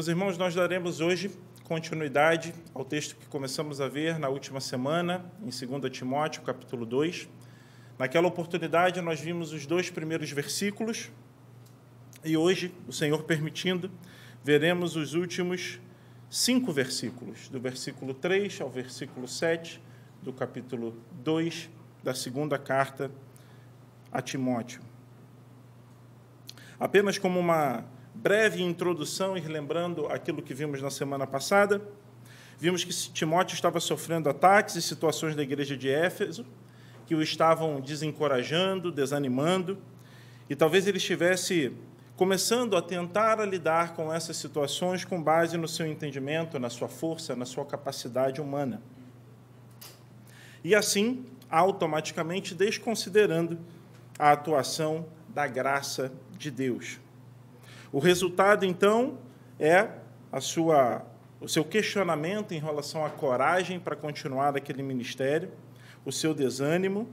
Meus irmãos, nós daremos hoje continuidade ao texto que começamos a ver na última semana, em 2 Timóteo, capítulo 2. Naquela oportunidade, nós vimos os 2 primeiros versículos e hoje, o Senhor permitindo, veremos os últimos 5 versículos, do versículo 3 ao versículo 7, do capítulo 2 da segunda carta a Timóteo. Apenas como uma breve introdução e relembrando aquilo que vimos na semana passada, vimos que Timóteo estava sofrendo ataques e situações da igreja de Éfeso, que o estavam desencorajando, desanimando, e talvez ele estivesse começando a tentar lidar com essas situações com base no seu entendimento, na sua força, na sua capacidade humana. E assim, automaticamente desconsiderando a atuação da graça de Deus. O resultado, então, é o seu questionamento em relação à coragem para continuar aquele ministério, o seu desânimo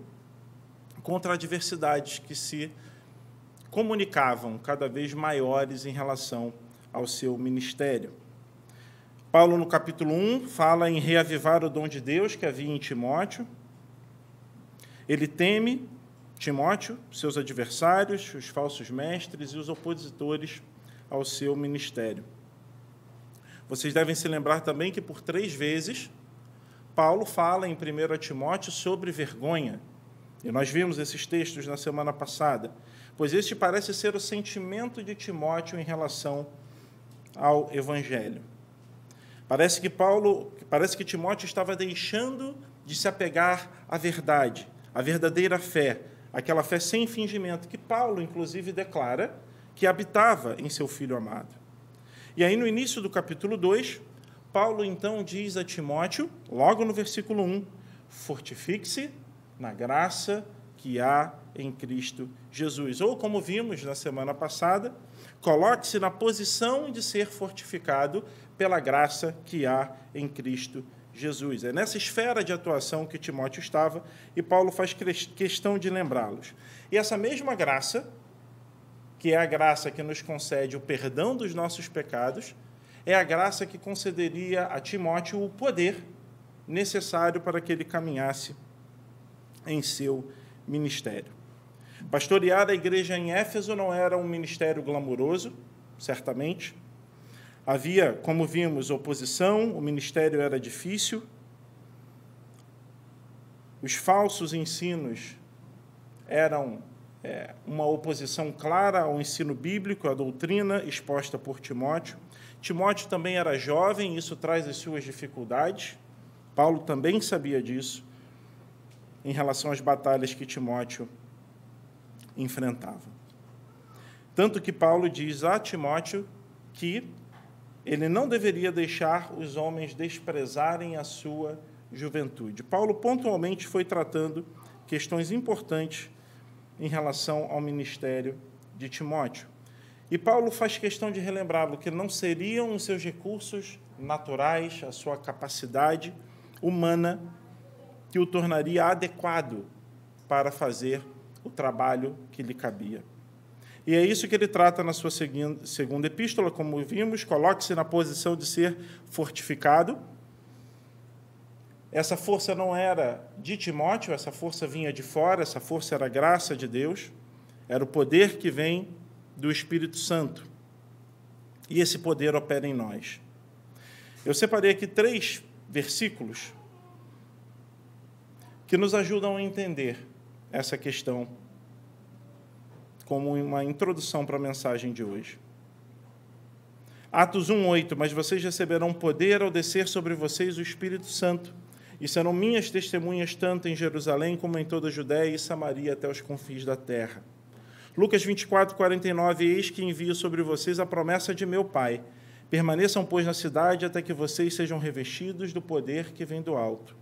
contra adversidades que se comunicavam cada vez maiores em relação ao seu ministério. Paulo, no capítulo 1, fala em reavivar o dom de Deus que havia em Timóteo. Ele teme Timóteo, seus adversários, os falsos mestres e os opositores ao seu ministério. Vocês devem se lembrar também que, por 3 vezes, Paulo fala em 1 Timóteo sobre vergonha. E nós vimos esses textos na semana passada, pois este parece ser o sentimento de Timóteo em relação ao Evangelho. Parece que Timóteo estava deixando de se apegar à verdade, à verdadeira fé, aquela fé sem fingimento, que Paulo, inclusive, declara que habitava em seu filho amado. E aí, no início do capítulo 2, Paulo, então, diz a Timóteo, logo no versículo 1, fortifique-se na graça que há em Cristo Jesus. Ou, como vimos na semana passada, coloque-se na posição de ser fortificado pela graça que há em Cristo Jesus. É nessa esfera de atuação que Timóteo estava e Paulo faz questão de lembrá-los. E essa mesma graça, que é a graça que nos concede o perdão dos nossos pecados, é a graça que concederia a Timóteo o poder necessário para que ele caminhasse em seu ministério. Pastorear a igreja em Éfeso não era um ministério glamouroso, certamente. Havia, como vimos, oposição, o ministério era difícil. Os falsos ensinos eram uma oposição clara ao ensino bíblico, à doutrina exposta por Timóteo. Timóteo também era jovem, isso traz as suas dificuldades. Paulo também sabia disso em relação às batalhas que Timóteo enfrentava. Tanto que Paulo diz a Timóteo que ele não deveria deixar os homens desprezarem a sua juventude. Paulo pontualmente foi tratando questões importantes em relação ao ministério de Timóteo. E Paulo faz questão de relembrá-lo que não seriam os seus recursos naturais, a sua capacidade humana, que o tornaria adequado para fazer o trabalho que lhe cabia. E é isso que ele trata na sua segunda epístola, como vimos, coloque-se na posição de ser fortificado. Essa força não era de Timóteo, essa força vinha de fora, essa força era a graça de Deus, era o poder que vem do Espírito Santo. E esse poder opera em nós. Eu separei aqui 3 versículos que nos ajudam a entender essa questão como uma introdução para a mensagem de hoje. Atos 1:8, mas vocês receberão poder ao descer sobre vocês o Espírito Santo, e serão minhas testemunhas tanto em Jerusalém como em toda a Judéia e Samaria até os confins da terra. Lucas 24:49, eis que envio sobre vocês a promessa de meu Pai. Permaneçam, pois, na cidade até que vocês sejam revestidos do poder que vem do alto.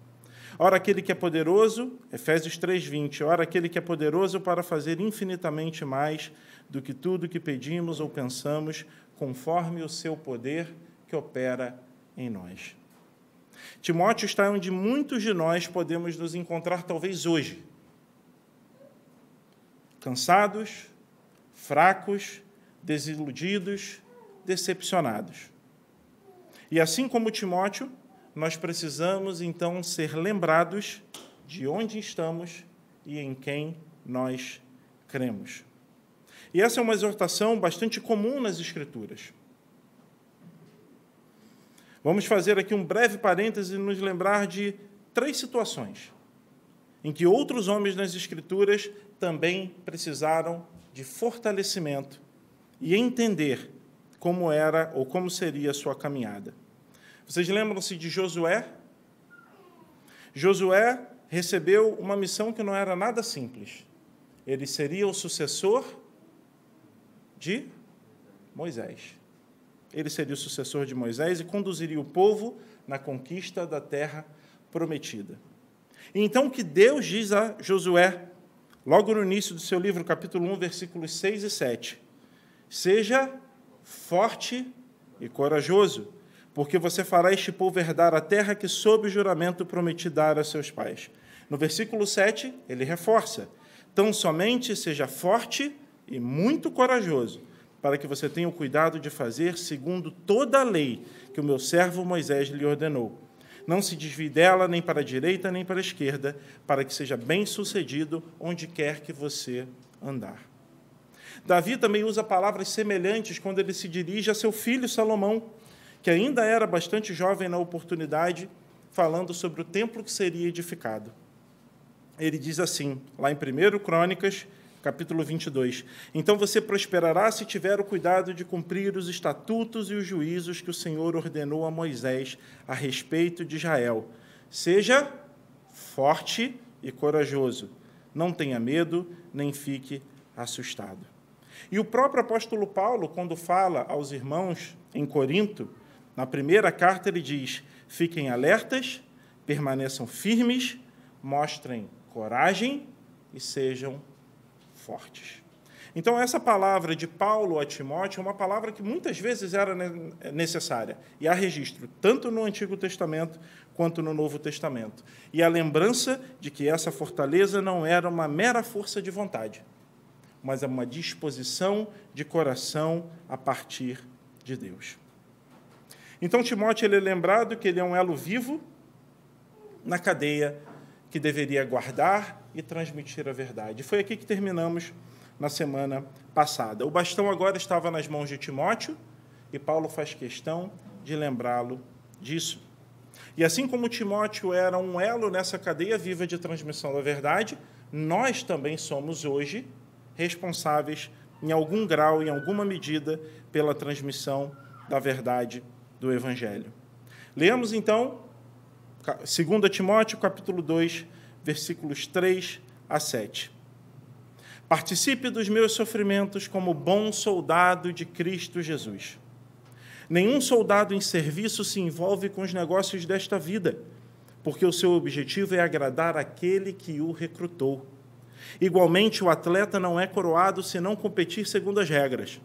Ora, aquele que é poderoso, Efésios 3:20, ora, aquele que é poderoso para fazer infinitamente mais do que tudo que pedimos ou pensamos, conforme o seu poder que opera em nós. Timóteo está onde muitos de nós podemos nos encontrar, talvez hoje. Cansados, fracos, desiludidos, decepcionados. E assim como Timóteo, nós precisamos, então, ser lembrados de onde estamos e em quem nós cremos. E essa é uma exortação bastante comum nas Escrituras. Vamos fazer aqui um breve parêntese e nos lembrar de 3 situações em que outros homens nas Escrituras também precisaram de fortalecimento e entender como era ou como seria a sua caminhada. Vocês lembram-se de Josué? Josué recebeu uma missão que não era nada simples. Ele seria o sucessor de Moisés. Ele seria o sucessor de Moisés e conduziria o povo na conquista da terra prometida. E então, o que Deus diz a Josué, logo no início do seu livro, capítulo 1, versículos 6 e 7. Seja forte e corajoso, porque você fará este povo herdar a terra que, sob o juramento, prometi dar a seus pais. No versículo 7, ele reforça: tão somente seja forte e muito corajoso, para que você tenha o cuidado de fazer segundo toda a lei que o meu servo Moisés lhe ordenou. Não se desvie dela nem para a direita nem para a esquerda, para que seja bem-sucedido onde quer que você andar. Davi também usa palavras semelhantes quando ele se dirige a seu filho Salomão, que ainda era bastante jovem na oportunidade, falando sobre o templo que seria edificado. Ele diz assim, lá em 1 Crônicas, capítulo 22, então você prosperará se tiver o cuidado de cumprir os estatutos e os juízos que o Senhor ordenou a Moisés a respeito de Israel. Seja forte e corajoso, não tenha medo, nem fique assustado. E o próprio apóstolo Paulo, quando fala aos irmãos em Corinto, na primeira carta ele diz: fiquem alertas, permaneçam firmes, mostrem coragem e sejam fortes. Então, essa palavra de Paulo a Timóteo é uma palavra que muitas vezes era necessária, e há registro, tanto no Antigo Testamento quanto no Novo Testamento. E a lembrança de que essa fortaleza não era uma mera força de vontade, mas é uma disposição de coração a partir de Deus. Então, Timóteo ele é lembrado que ele é um elo vivo na cadeia que deveria guardar e transmitir a verdade. Foi aqui que terminamos na semana passada. O bastão agora estava nas mãos de Timóteo e Paulo faz questão de lembrá-lo disso. E assim como Timóteo era um elo nessa cadeia viva de transmissão da verdade, nós também somos hoje responsáveis, em algum grau, em alguma medida, pela transmissão da verdade do Evangelho. Leamos, então, 2 Timóteo, capítulo 2, versículos 3 a 7. Participe dos meus sofrimentos como bom soldado de Cristo Jesus. Nenhum soldado em serviço se envolve com os negócios desta vida, porque o seu objetivo é agradar aquele que o recrutou. Igualmente, o atleta não é coroado se não competir segundo as regras.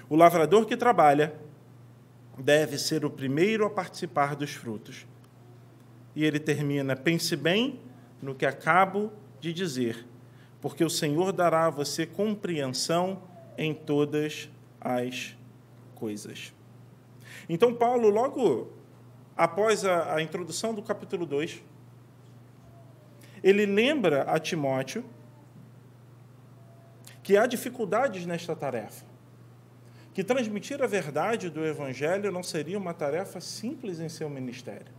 O lavrador que trabalha deve ser o primeiro a participar dos frutos. E ele termina: pense bem no que acabo de dizer, porque o Senhor dará a você compreensão em todas as coisas. Então, Paulo, logo após a introdução do capítulo 2, ele lembra a Timóteo que há dificuldades nesta tarefa, que transmitir a verdade do Evangelho não seria uma tarefa simples em seu ministério,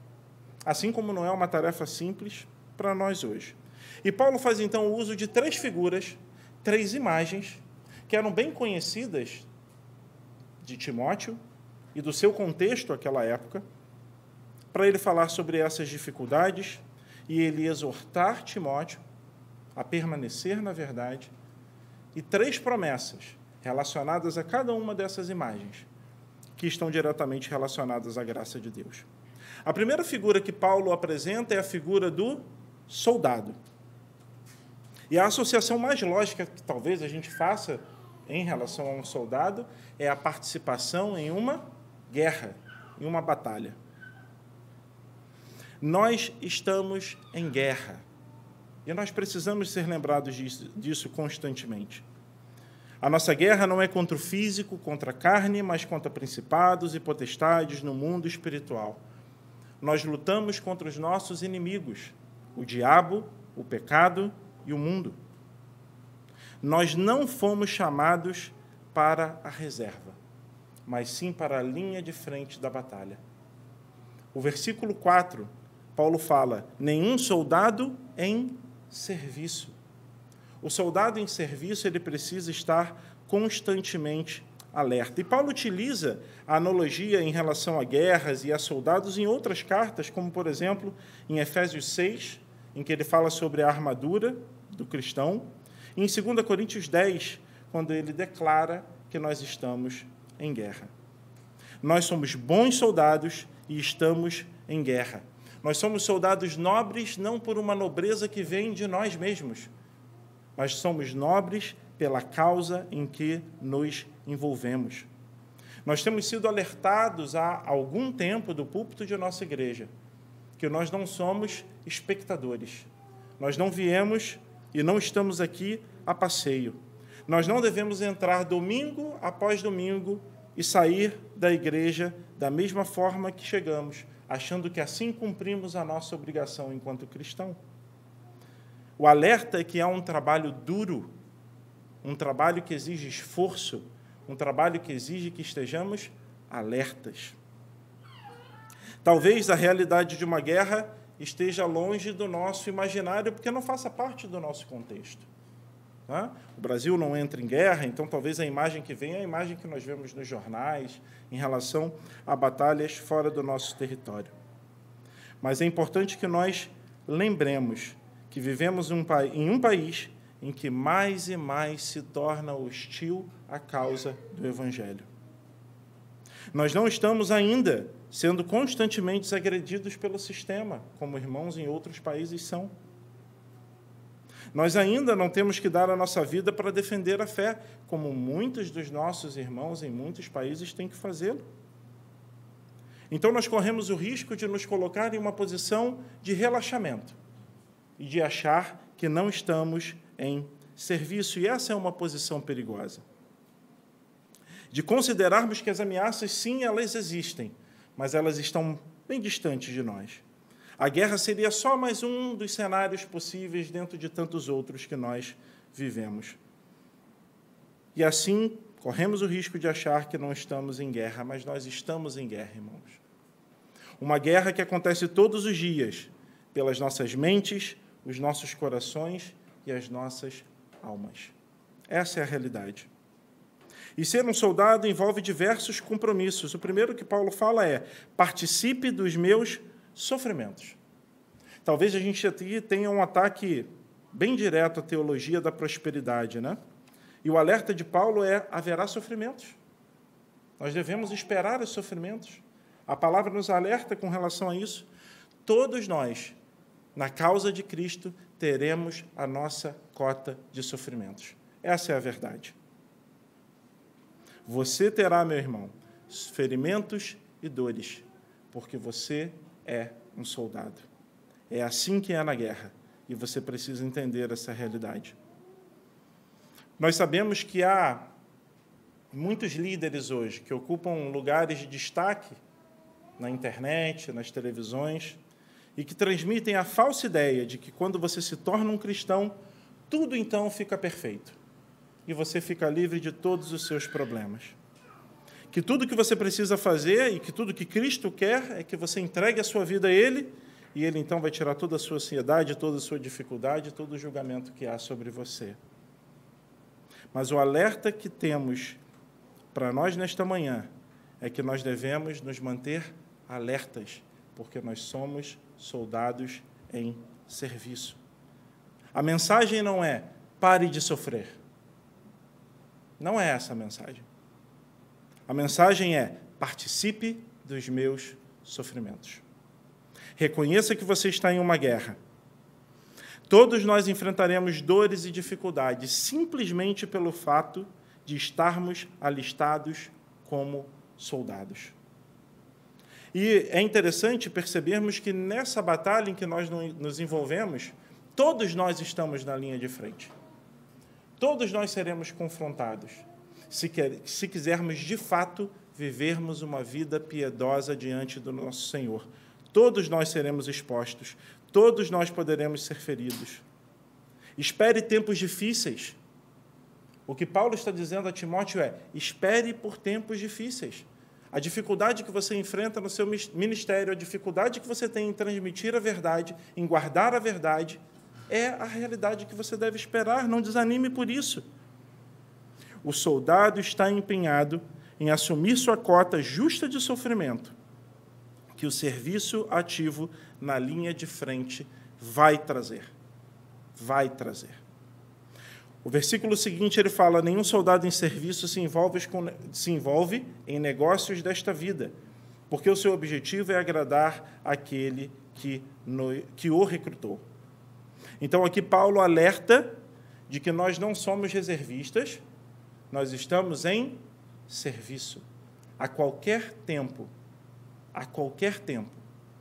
assim como não é uma tarefa simples para nós hoje. E Paulo faz, então, uso de 3 figuras, 3 imagens, que eram bem conhecidas de Timóteo e do seu contexto àquela época, para ele falar sobre essas dificuldades e ele exortar Timóteo a permanecer na verdade, e 3 promessas relacionadas a cada uma dessas imagens, que estão diretamente relacionadas à graça de Deus. A primeira figura que Paulo apresenta é a figura do soldado. E a associação mais lógica que talvez a gente faça em relação a um soldado é a participação em uma guerra, em uma batalha. Nós estamos em guerra e nós precisamos ser lembrados disso constantemente. A nossa guerra não é contra o físico, contra a carne, mas contra principados e potestades no mundo espiritual. Nós lutamos contra os nossos inimigos, o diabo, o pecado e o mundo. Nós não fomos chamados para a reserva, mas sim para a linha de frente da batalha. O versículo 4, Paulo fala: nenhum soldado em serviço. O soldado em serviço, ele precisa estar constantemente alerta. E Paulo utiliza a analogia em relação a guerras e a soldados em outras cartas, como, por exemplo, em Efésios 6, em que ele fala sobre a armadura do cristão, e em 2 Coríntios 10, quando ele declara que nós estamos em guerra. Nós somos bons soldados e estamos em guerra. Nós somos soldados nobres não por uma nobreza que vem de nós mesmos, mas somos nobres pela causa em que nos envolvemos. Nós temos sido alertados há algum tempo do púlpito de nossa igreja que nós não somos espectadores. Nós não viemos e não estamos aqui a passeio. Nós não devemos entrar domingo após domingo e sair da igreja da mesma forma que chegamos, achando que assim cumprimos a nossa obrigação enquanto cristão. O alerta é que há um trabalho duro, um trabalho que exige esforço, um trabalho que exige que estejamos alertas. Talvez a realidade de uma guerra esteja longe do nosso imaginário, porque não faça parte do nosso contexto. O Brasil não entra em guerra, então talvez a imagem que vem é a imagem que nós vemos nos jornais em relação a batalhas fora do nosso território. Mas é importante que nós lembremos que vivemos em um país em que mais e mais se torna hostil à causa do Evangelho. Nós não estamos ainda sendo constantemente agredidos pelo sistema, como irmãos em outros países são. Nós ainda não temos que dar a nossa vida para defender a fé, como muitos dos nossos irmãos em muitos países têm que fazê-lo. Então, nós corremos o risco de nos colocar em uma posição de relaxamento e de achar que não estamos em serviço, e essa é uma posição perigosa. De considerarmos que as ameaças, sim, elas existem, mas elas estão bem distantes de nós. A guerra seria só mais um dos cenários possíveis dentro de tantos outros que nós vivemos. E assim, corremos o risco de achar que não estamos em guerra, mas nós estamos em guerra, irmãos. Uma guerra que acontece todos os dias, pelas nossas mentes, os nossos corações e as nossas almas. Essa é a realidade. E ser um soldado envolve diversos compromissos. O primeiro que Paulo fala é: participe dos meus sofrimentos. Talvez a gente aqui tenha um ataque bem direto à teologia da prosperidade, né? E o alerta de Paulo é: haverá sofrimentos. Nós devemos esperar os sofrimentos. A palavra nos alerta com relação a isso. Todos nós, na causa de Cristo, teremos a nossa cota de sofrimentos. Essa é a verdade. Você terá, meu irmão, ferimentos e dores, porque você é um soldado. É assim que é na guerra, e você precisa entender essa realidade. Nós sabemos que há muitos líderes hoje que ocupam lugares de destaque na internet, nas televisões, e que transmitem a falsa ideia de que quando você se torna um cristão, tudo então fica perfeito, e você fica livre de todos os seus problemas. Que tudo que você precisa fazer e que tudo que Cristo quer é que você entregue a sua vida a Ele, e Ele então vai tirar toda a sua ansiedade, toda a sua dificuldade, todo o julgamento que há sobre você. Mas o alerta que temos para nós nesta manhã é que nós devemos nos manter alertas, porque nós somos soldados em serviço. A mensagem não é: pare de sofrer. Não é essa a mensagem. A mensagem é: participe dos meus sofrimentos. Reconheça que você está em uma guerra. Todos nós enfrentaremos dores e dificuldades simplesmente pelo fato de estarmos alistados como soldados. E é interessante percebermos que nessa batalha em que nós nos envolvemos, todos nós estamos na linha de frente. Todos nós seremos confrontados, se quisermos, de fato, vivermos uma vida piedosa diante do nosso Senhor. Todos nós seremos expostos, todos nós poderemos ser feridos. Espere tempos difíceis. O que Paulo está dizendo a Timóteo é: espere por tempos difíceis. A dificuldade que você enfrenta no seu ministério, a dificuldade que você tem em transmitir a verdade, em guardar a verdade, é a realidade que você deve esperar. Não desanime por isso. O soldado está empenhado em assumir sua cota justa de sofrimento, que o serviço ativo na linha de frente vai trazer. Vai trazer. O versículo seguinte, ele fala: nenhum soldado em serviço se envolve em negócios desta vida, porque o seu objetivo é agradar aquele que o recrutou. Então, aqui Paulo alerta de que nós não somos reservistas, nós estamos em serviço. A qualquer tempo,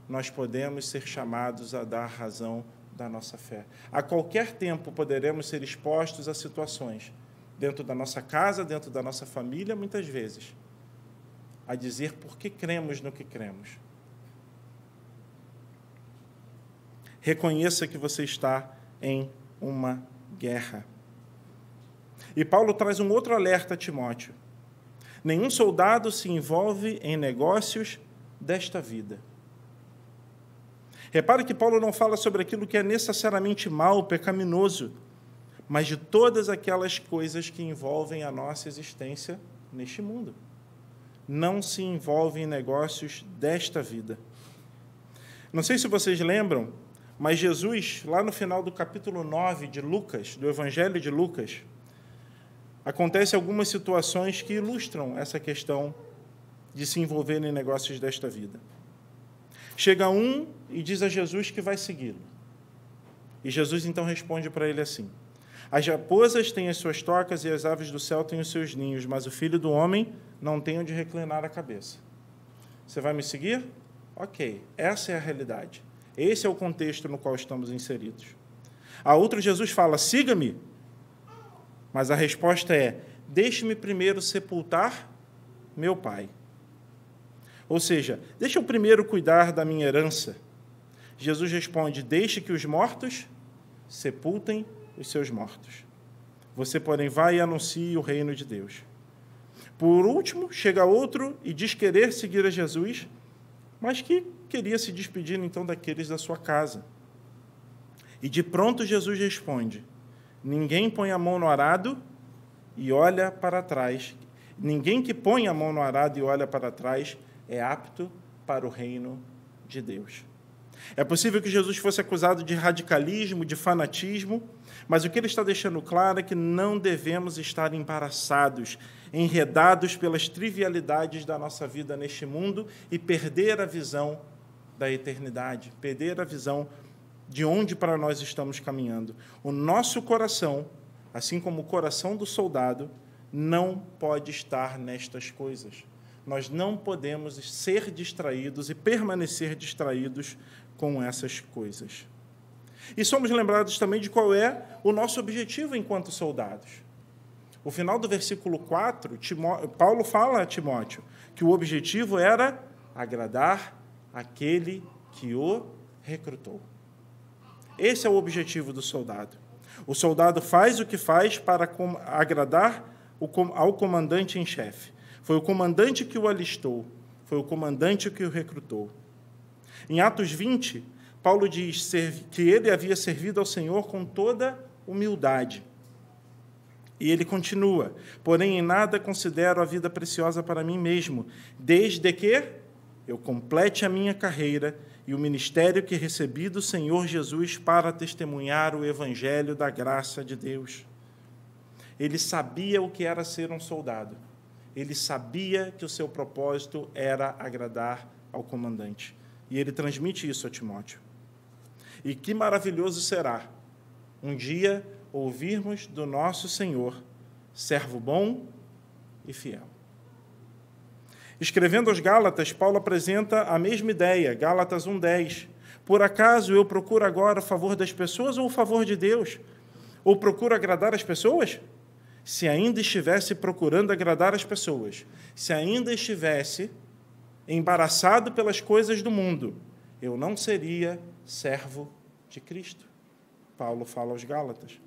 nós podemos ser chamados a dar razão da nossa fé. A qualquer tempo poderemos ser expostos a situações, dentro da nossa casa, dentro da nossa família, muitas vezes, a dizer por que cremos no que cremos. Reconheça que você está em uma guerra. E Paulo traz um outro alerta a Timóteo. Nenhum soldado se envolve em negócios desta vida. Repare que Paulo não fala sobre aquilo que é necessariamente mal, pecaminoso, mas de todas aquelas coisas que envolvem a nossa existência neste mundo. Não se envolve em negócios desta vida. Não sei se vocês lembram, mas Jesus, lá no final do capítulo 9 de Lucas, do Evangelho de Lucas, acontecem algumas situações que ilustram essa questão de se envolver em negócios desta vida. Chega um e diz a Jesus que vai segui-lo. E Jesus então responde para ele assim: as raposas têm as suas tocas e as aves do céu têm os seus ninhos, mas o Filho do Homem não tem onde reclinar a cabeça. Você vai me seguir? Ok, essa é a realidade. Esse é o contexto no qual estamos inseridos. A outro Jesus fala: siga-me. Mas a resposta é: deixe-me primeiro sepultar meu pai. Ou seja, deixa eu primeiro cuidar da minha herança. Jesus responde: deixe que os mortos sepultem os seus mortos. Você, porém, vai e anuncie o reino de Deus. Por último, chega outro e diz querer seguir a Jesus, mas que queria se despedir, então, daqueles da sua casa. E de pronto Jesus responde: ninguém põe a mão no arado e olha para trás. Ninguém que põe a mão no arado e olha para trás é apto para o reino de Deus. É possível que Jesus fosse acusado de radicalismo, de fanatismo, mas o que ele está deixando claro é que não devemos estar embaraçados, enredados pelas trivialidades da nossa vida neste mundo e perder a visão da eternidade, perder a visão de onde para nós estamos caminhando. O nosso coração, assim como o coração do soldado, não pode estar nestas coisas. Nós não podemos ser distraídos e permanecer distraídos com essas coisas. E somos lembrados também de qual é o nosso objetivo enquanto soldados. O final do versículo 4, Paulo fala a Timóteo que o objetivo era agradar aquele que o recrutou. Esse é o objetivo do soldado. O soldado faz o que faz para agradar ao comandante em chefe. Foi o comandante que o alistou, foi o comandante que o recrutou. Em Atos 20, Paulo diz que ele havia servido ao Senhor com toda humildade. E ele continua: porém, em nada considero a vida preciosa para mim mesmo, desde que eu complete a minha carreira e o ministério que recebi do Senhor Jesus para testemunhar o evangelho da graça de Deus. Ele sabia o que era ser um soldado. Ele sabia que o seu propósito era agradar ao comandante. E ele transmite isso a Timóteo. E que maravilhoso será um dia ouvirmos do nosso Senhor, servo bom e fiel. Escrevendo aos Gálatas, Paulo apresenta a mesma ideia, Gálatas 1:10. Por acaso eu procuro agora o favor das pessoas ou o favor de Deus? Ou procuro agradar as pessoas? Se ainda estivesse procurando agradar as pessoas, se ainda estivesse embaraçado pelas coisas do mundo, eu não seria servo de Cristo. Paulo fala aos Gálatas.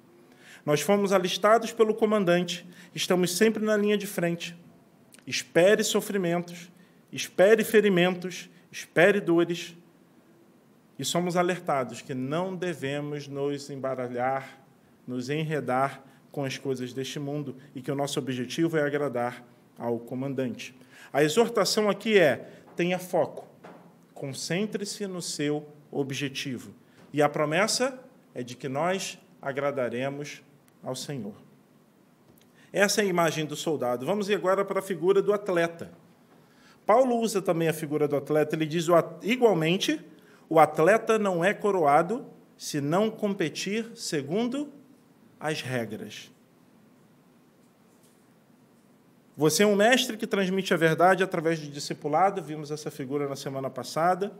Nós fomos alistados pelo comandante, estamos sempre na linha de frente. Espere sofrimentos, espere ferimentos, espere dores. E somos alertados que não devemos nos embaralhar, nos enredar com as coisas deste mundo e que o nosso objetivo é agradar ao comandante. A exortação aqui é: tenha foco, concentre-se no seu objetivo. E a promessa é de que nós agradaremos ao Senhor. Essa é a imagem do soldado. Vamos ir agora para a figura do atleta. Paulo usa também a figura do atleta. Ele diz, igualmente, o atleta não é coroado se não competir segundo as regras. Você é um mestre que transmite a verdade através de discipulado, vimos essa figura na semana passada.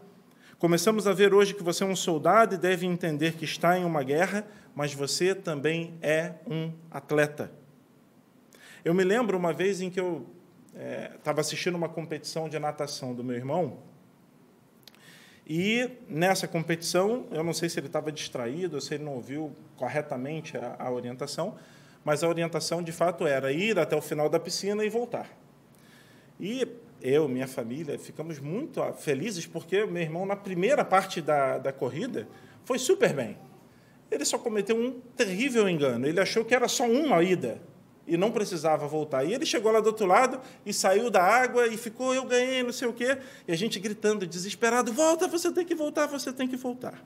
Começamos a ver hoje que você é um soldado e deve entender que está em uma guerra, mas você também é um atleta. Eu me lembro uma vez em que eu estava assistindo uma competição de natação do meu irmão, e nessa competição, eu não sei se ele estava distraído, ou se ele não ouviu corretamente a orientação, mas a orientação, de fato, era ir até o final da piscina e voltar. E eu, minha família, ficamos muito felizes, porque meu irmão, na primeira parte da corrida, foi super bem. Ele só cometeu um terrível engano. Ele achou que era só uma ida e não precisava voltar. E ele chegou lá do outro lado e saiu da água e ficou, eu ganhei, não sei o quê. E a gente gritando, desesperado, volta, você tem que voltar, você tem que voltar.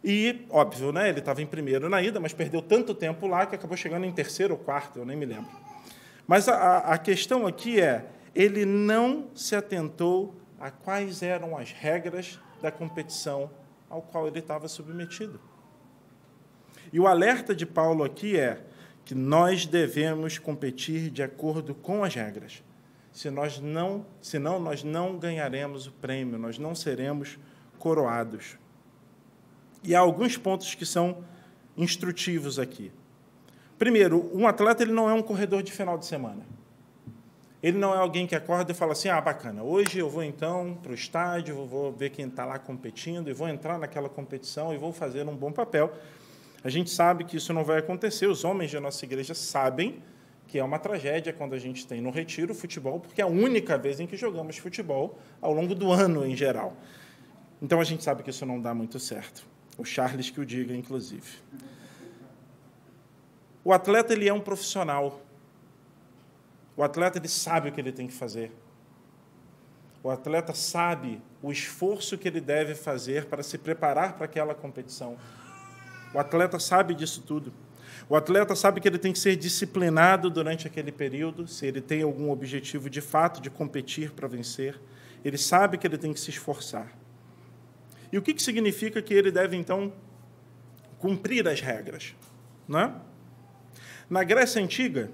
E, óbvio, né, ele estava em primeiro na ida, mas perdeu tanto tempo lá que acabou chegando em terceiro ou quarto, eu nem me lembro. Mas a questão aqui é, ele não se atentou a quais eram as regras da competição ao qual ele estava submetido. E o alerta de Paulo aqui é que nós devemos competir de acordo com as regras. Senão nós não ganharemos o prêmio, nós não seremos coroados. E há alguns pontos que são instrutivos aqui. Primeiro, um atleta ele não é um corredor de final de semana. Ele não é alguém que acorda e fala assim, bacana, hoje eu vou, então, para o estádio, vou ver quem está lá competindo, e vou entrar naquela competição e vou fazer um bom papel. A gente sabe que isso não vai acontecer, os homens da nossa igreja sabem que é uma tragédia quando a gente tem no retiro futebol, porque é a única vez em que jogamos futebol ao longo do ano, em geral. Então, a gente sabe que isso não dá muito certo. O Charles que o diga, inclusive. O atleta ele é um profissional. O atleta ele sabe o que ele tem que fazer. O atleta sabe o esforço que ele deve fazer para se preparar para aquela competição. O atleta sabe disso tudo. O atleta sabe que ele tem que ser disciplinado durante aquele período, se ele tem algum objetivo de fato de competir para vencer. Ele sabe que ele tem que se esforçar. E o que significa que ele deve, então, cumprir as regras? Não é? Na Grécia Antiga,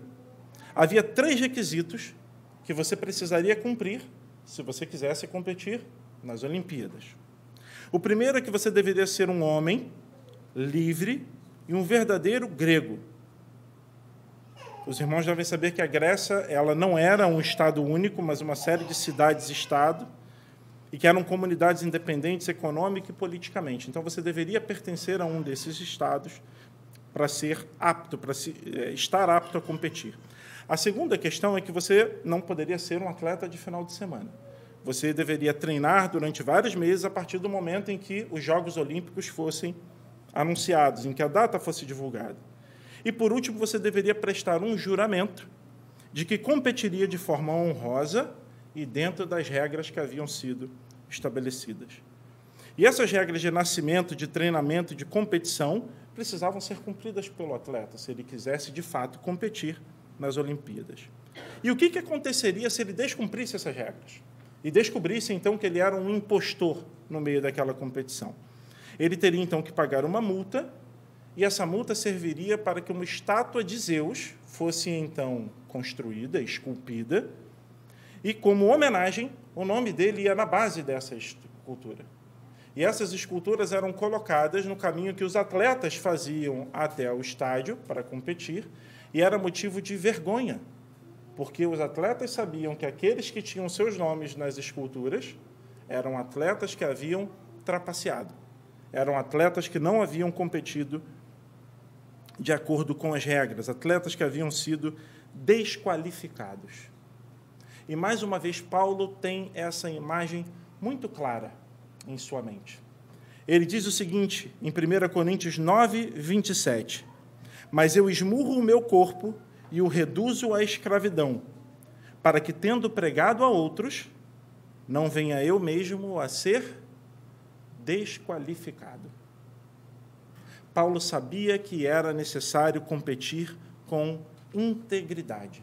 havia 3 requisitos que você precisaria cumprir se você quisesse competir nas Olimpíadas. O primeiro é que você deveria ser um homem livre e um verdadeiro grego. Os irmãos devem saber que a Grécia ela não era um estado único, mas uma série de cidades-estado, e que eram comunidades independentes econômica e politicamente. Então, você deveria pertencer a um desses estados para ser apto, estar apto a competir. A segunda questão é que você não poderia ser um atleta de final de semana. Você deveria treinar durante vários meses a partir do momento em que os Jogos Olímpicos fossem anunciados, em que a data fosse divulgada. E, por último, você deveria prestar um juramento de que competiria de forma honrosa e dentro das regras que haviam sido estabelecidas. E essas regras de nascimento, de treinamento, de competição, precisavam ser cumpridas pelo atleta, se ele quisesse, de fato, competir nas Olimpíadas. E o que aconteceria se ele descumprisse essas regras? E descobrisse, então, que ele era um impostor no meio daquela competição? Ele teria, então, que pagar uma multa, e essa multa serviria para que uma estátua de Zeus fosse, então, construída, esculpida, e, como homenagem, o nome dele ia na base dessa escultura. E essas esculturas eram colocadas no caminho que os atletas faziam até o estádio para competir, e era motivo de vergonha, porque os atletas sabiam que aqueles que tinham seus nomes nas esculturas eram atletas que haviam trapaceado, eram atletas que não haviam competido de acordo com as regras, atletas que haviam sido desqualificados. E, mais uma vez, Paulo tem essa imagem muito clara em sua mente. Ele diz o seguinte, em 1 Coríntios 9, 27, mas eu esmurro o meu corpo e o reduzo à escravidão, para que, tendo pregado a outros, não venha eu mesmo a ser desqualificado. Paulo sabia que era necessário competir com integridade.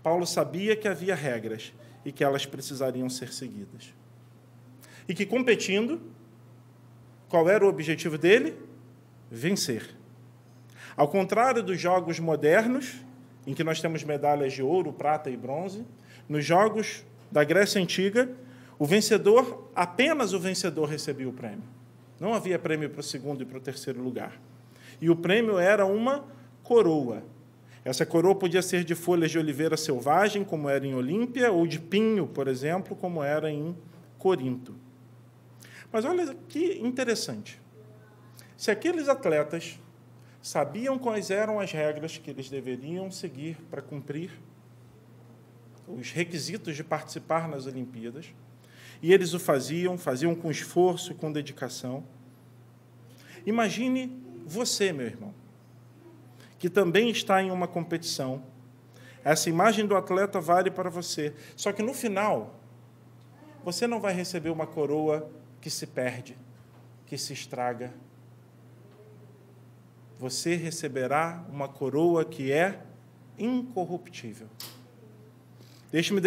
Paulo sabia que havia regras e que elas precisariam ser seguidas. E que, competindo, qual era o objetivo dele? Vencer. Ao contrário dos jogos modernos, em que nós temos medalhas de ouro, prata e bronze, nos jogos da Grécia Antiga, o vencedor, apenas o vencedor recebia o prêmio. Não havia prêmio para o segundo e para o terceiro lugar. E o prêmio era uma coroa. Essa coroa podia ser de folhas de oliveira selvagem, como era em Olímpia, ou de pinho, por exemplo, como era em Corinto. Mas olha que interessante. Se aqueles atletas sabiam quais eram as regras que eles deveriam seguir para cumprir os requisitos de participar nas Olimpíadas, e eles o faziam com esforço, com dedicação, imagine você, meu irmão, que também está em uma competição. Essa imagem do atleta vale para você, só que no final, você não vai receber uma coroa que se perde, que se estraga. Você receberá uma coroa que é incorruptível. Deixe-me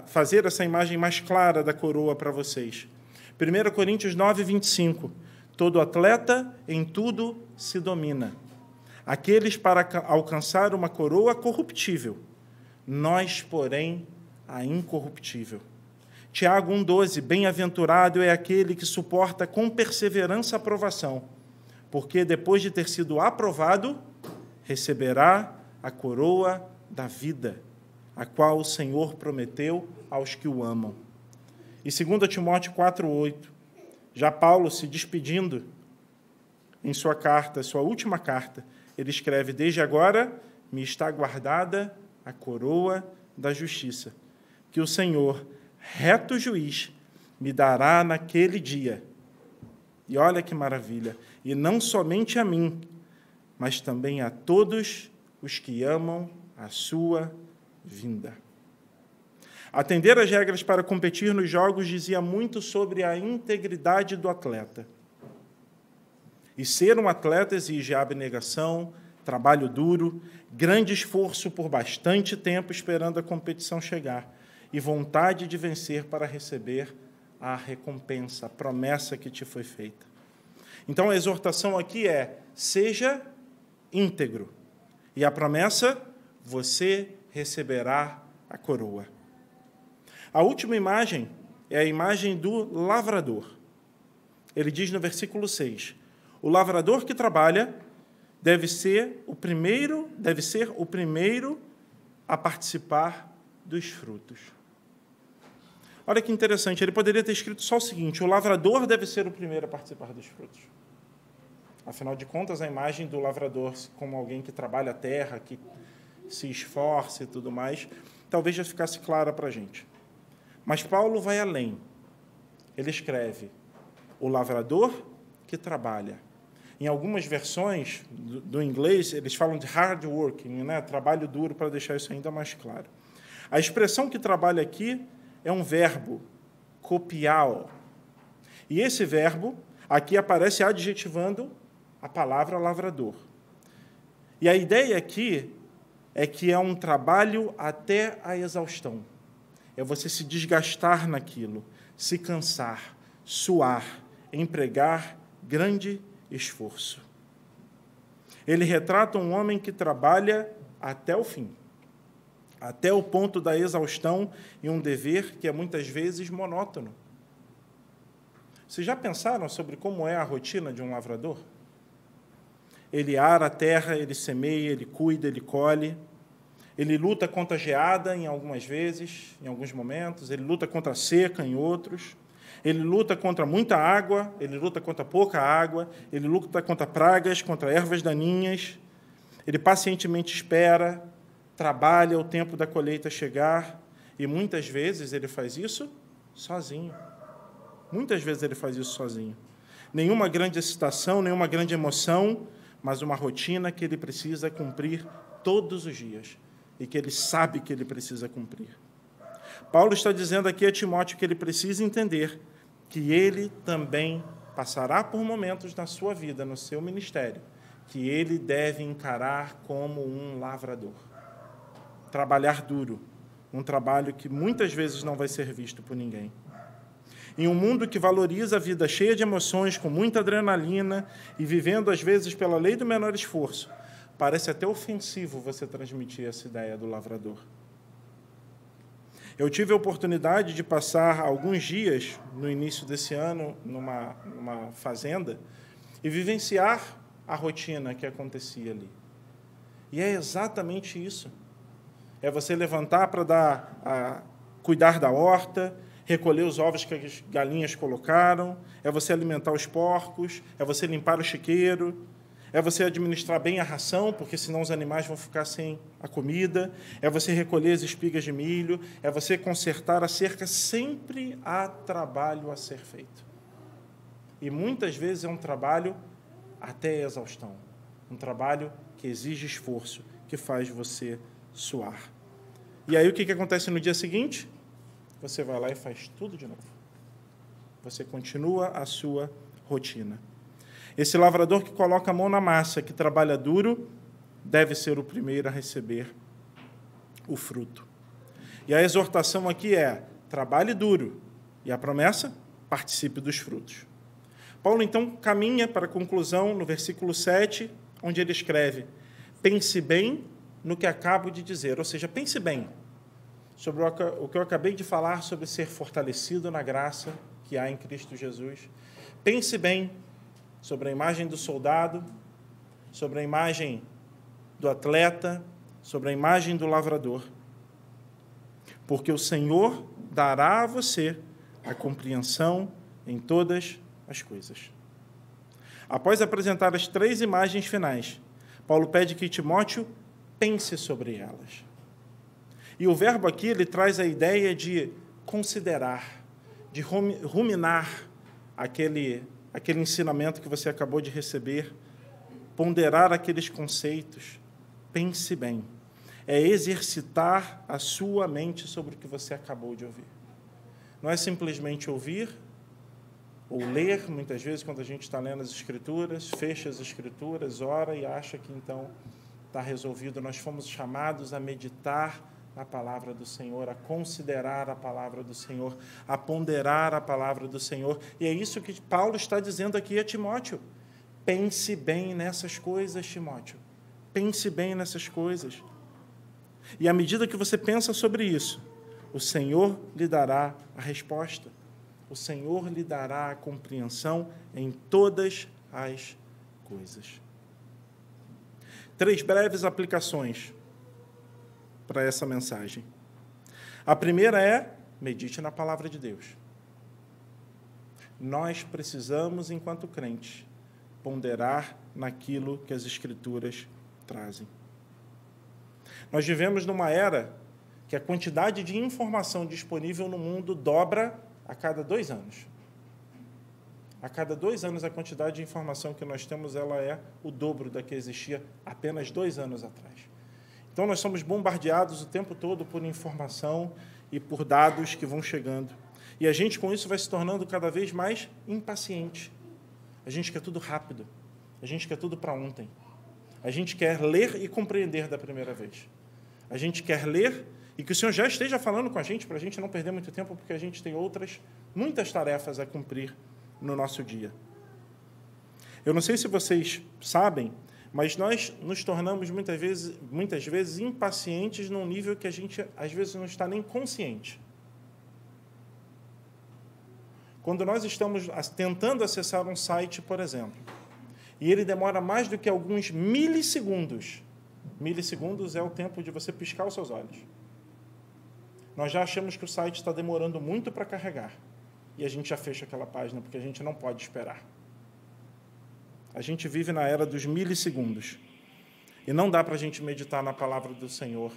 fazer essa imagem mais clara da coroa para vocês. 1 Coríntios 9, 25. Todo atleta em tudo se domina. Aqueles para alcançar uma coroa corruptível, nós, porém, a incorruptível. Tiago 1,12, bem-aventurado é aquele que suporta com perseverança a provação, porque depois de ter sido aprovado, receberá a coroa da vida, a qual o Senhor prometeu aos que o amam. E 2 Timóteo 4,8, já Paulo se despedindo em sua carta, sua última carta, ele escreve, desde agora me está guardada a coroa da justiça, que o Senhor, reto juiz, me dará naquele dia. E olha que maravilha, e não somente a mim, mas também a todos os que amam a sua vinda. Atender às regras para competir nos jogos dizia muito sobre a integridade do atleta. E ser um atleta exige abnegação, trabalho duro, grande esforço por bastante tempo esperando a competição chegar e vontade de vencer para receber a recompensa, a promessa que te foi feita. Então, a exortação aqui é, seja íntegro. E a promessa, você receberá a coroa. A última imagem é a imagem do lavrador. Ele diz no versículo 6, o lavrador que trabalha deve ser o primeiro a participar dos frutos. Olha que interessante, ele poderia ter escrito só o seguinte, o lavrador deve ser o primeiro a participar dos frutos. Afinal de contas, a imagem do lavrador como alguém que trabalha a terra, que se esforça e tudo mais, talvez já ficasse clara para a gente. Mas Paulo vai além. Ele escreve, o lavrador que trabalha. Em algumas versões do inglês, eles falam de hard working, né? Trabalho duro, para deixar isso ainda mais claro. A expressão que trabalha aqui é um verbo, copiao. E esse verbo aqui aparece adjetivando a palavra lavrador. E a ideia aqui é que é um trabalho até a exaustão. É você se desgastar naquilo, se cansar, suar, empregar grande esforço. Ele retrata um homem que trabalha até o fim, até o ponto da exaustão, e um dever que é muitas vezes monótono. Vocês já pensaram sobre como é a rotina de um lavrador? Ele ara a terra, ele semeia, ele cuida, ele colhe. Ele luta contra a geada em algumas vezes, em alguns momentos. Ele luta contra a seca em outros. Ele luta contra muita água, ele luta contra pouca água. Ele luta contra pragas, contra ervas daninhas. Ele pacientemente espera, trabalha o tempo da colheita chegar. E muitas vezes ele faz isso sozinho. Muitas vezes ele faz isso sozinho. Nenhuma grande excitação, nenhuma grande emoção, mas uma rotina que ele precisa cumprir todos os dias e que ele sabe que ele precisa cumprir. Paulo está dizendo aqui a Timóteo que ele precisa entender que ele também passará por momentos na sua vida, no seu ministério, que ele deve encarar como um lavrador. Trabalhar duro, um trabalho que muitas vezes não vai ser visto por ninguém. Em um mundo que valoriza a vida cheia de emoções, com muita adrenalina e vivendo, às vezes, pela lei do menor esforço, parece até ofensivo você transmitir essa ideia do lavrador. Eu tive a oportunidade de passar alguns dias, no início desse ano, numa fazenda, e vivenciar a rotina que acontecia ali. E é exatamente isso. É você levantar para cuidar da horta, recolher os ovos que as galinhas colocaram, é você alimentar os porcos, é você limpar o chiqueiro, é você administrar bem a ração, porque senão os animais vão ficar sem a comida, é você recolher as espigas de milho, é você consertar a cerca. Sempre há trabalho a ser feito. E muitas vezes é um trabalho até exaustão, um trabalho que exige esforço, que faz você suar. E aí o que acontece no dia seguinte? Você vai lá e faz tudo de novo. Você continua a sua rotina. Esse lavrador que coloca a mão na massa, que trabalha duro, deve ser o primeiro a receber o fruto. E a exortação aqui é: trabalhe duro. E a promessa? Participe dos frutos. Paulo, então, caminha para a conclusão no versículo 7, onde ele escreve: pense bem no que acabo de dizer. Ou seja, pense bem sobre o que eu acabei de falar, sobre ser fortalecido na graça que há em Cristo Jesus. Pense bem sobre a imagem do soldado, sobre a imagem do atleta, sobre a imagem do lavrador. Porque o Senhor dará a você a compreensão em todas as coisas. Após apresentar as 3 imagens finais, Paulo pede que Timóteo pense sobre elas. E o verbo aqui, ele traz a ideia de considerar, de ruminar aquele ensinamento que você acabou de receber, ponderar aqueles conceitos. Pense bem. É exercitar a sua mente sobre o que você acabou de ouvir. Não é simplesmente ouvir ou ler, muitas vezes, quando a gente está lendo as Escrituras, fecha as Escrituras, ora e acha que, então, está resolvido. Nós fomos chamados a meditar na palavra do Senhor, a considerar a palavra do Senhor, a ponderar a palavra do Senhor. E é isso que Paulo está dizendo aqui a Timóteo. Pense bem nessas coisas, Timóteo. Pense bem nessas coisas. E à medida que você pensa sobre isso, o Senhor lhe dará a resposta. O Senhor lhe dará a compreensão em todas as coisas. 3 breves aplicações para essa mensagem. A primeira é: medite na palavra de Deus. Nós precisamos, enquanto crentes, ponderar naquilo que as Escrituras trazem. Nós vivemos numa era que a quantidade de informação disponível no mundo dobra a cada 2 anos. A cada 2 anos, a quantidade de informação que nós temos, ela é o dobro da que existia apenas 2 anos atrás. Então, nós somos bombardeados o tempo todo por informação e por dados que vão chegando. E a gente, com isso, vai se tornando cada vez mais impaciente. A gente quer tudo rápido. A gente quer tudo para ontem. A gente quer ler e compreender da primeira vez. A gente quer ler e que o Senhor já esteja falando com a gente, para a gente não perder muito tempo, porque a gente tem muitas tarefas a cumprir no nosso dia. Eu não sei se vocês sabem, mas nós nos tornamos muitas vezes impacientes num nível que a gente, às vezes, não está nem consciente. Quando nós estamos tentando acessar um site, por exemplo, e ele demora mais do que alguns milissegundos. Milissegundos é o tempo de você piscar os seus olhos. Nós já achamos que o site está demorando muito para carregar. E a gente já fecha aquela página, porque a gente não pode esperar. A gente vive na era dos milissegundos. E não dá para a gente meditar na palavra do Senhor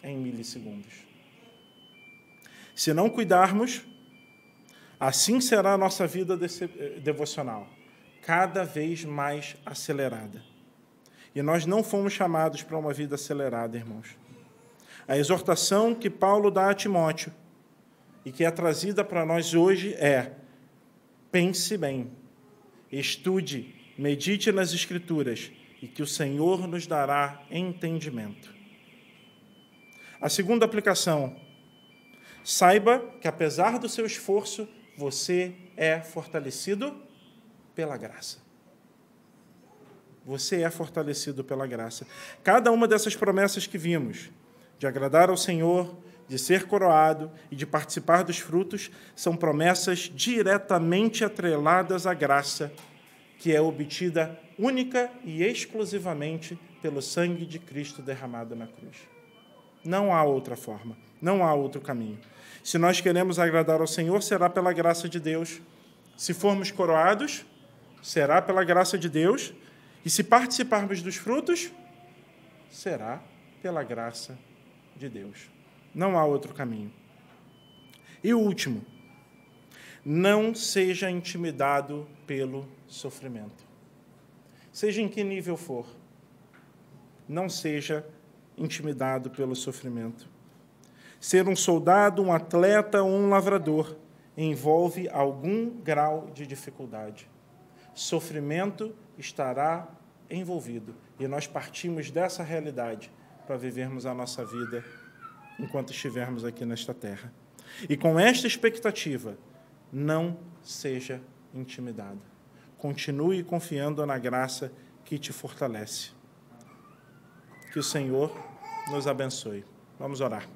em milissegundos. Se não cuidarmos, assim será a nossa vida devocional, cada vez mais acelerada. E nós não fomos chamados para uma vida acelerada, irmãos. A exortação que Paulo dá a Timóteo e que é trazida para nós hoje é: pense bem, estude, medite nas Escrituras e que o Senhor nos dará entendimento. A segunda aplicação: saiba que, apesar do seu esforço, você é fortalecido pela graça. Você é fortalecido pela graça. Cada uma dessas promessas que vimos, de agradar ao Senhor, de ser coroado e de participar dos frutos, são promessas diretamente atreladas à graça, que é obtida única e exclusivamente pelo sangue de Cristo derramado na cruz. Não há outra forma, não há outro caminho. Se nós queremos agradar ao Senhor, será pela graça de Deus. Se formos coroados, será pela graça de Deus. E se participarmos dos frutos, será pela graça de Deus. Não há outro caminho. E o último: não seja intimidado pelo sofrimento. Seja em que nível for, não seja intimidado pelo sofrimento. Ser um soldado, um atleta ou um lavrador envolve algum grau de dificuldade. Sofrimento estará envolvido. E nós partimos dessa realidade para vivermos a nossa vida enquanto estivermos aqui nesta terra. E com esta expectativa, não seja intimidado. Continue confiando na graça que te fortalece. Que o Senhor nos abençoe. Vamos orar.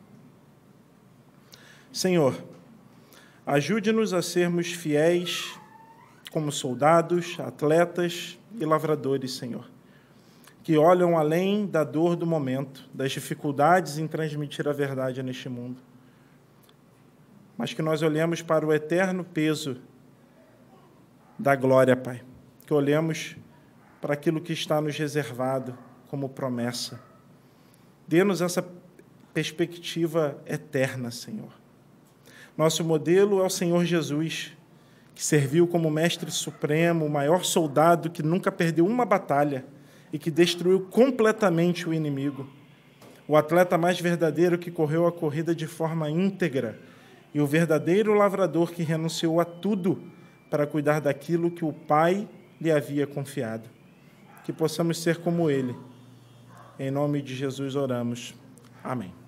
Senhor, ajude-nos a sermos fiéis como soldados, atletas e lavradores, Senhor, que olham além da dor do momento, das dificuldades em transmitir a verdade neste mundo, mas que nós olhemos para o eterno peso da glória, Pai, que olhemos para aquilo que está nos reservado como promessa. Dê-nos essa perspectiva eterna, Senhor. Nosso modelo é o Senhor Jesus, que serviu como mestre supremo, o maior soldado que nunca perdeu uma batalha e que destruiu completamente o inimigo. O atleta mais verdadeiro que correu a corrida de forma íntegra e o verdadeiro lavrador que renunciou a tudo para cuidar daquilo que o Pai lhe havia confiado. Que possamos ser como ele. Em nome de Jesus oramos. Amém.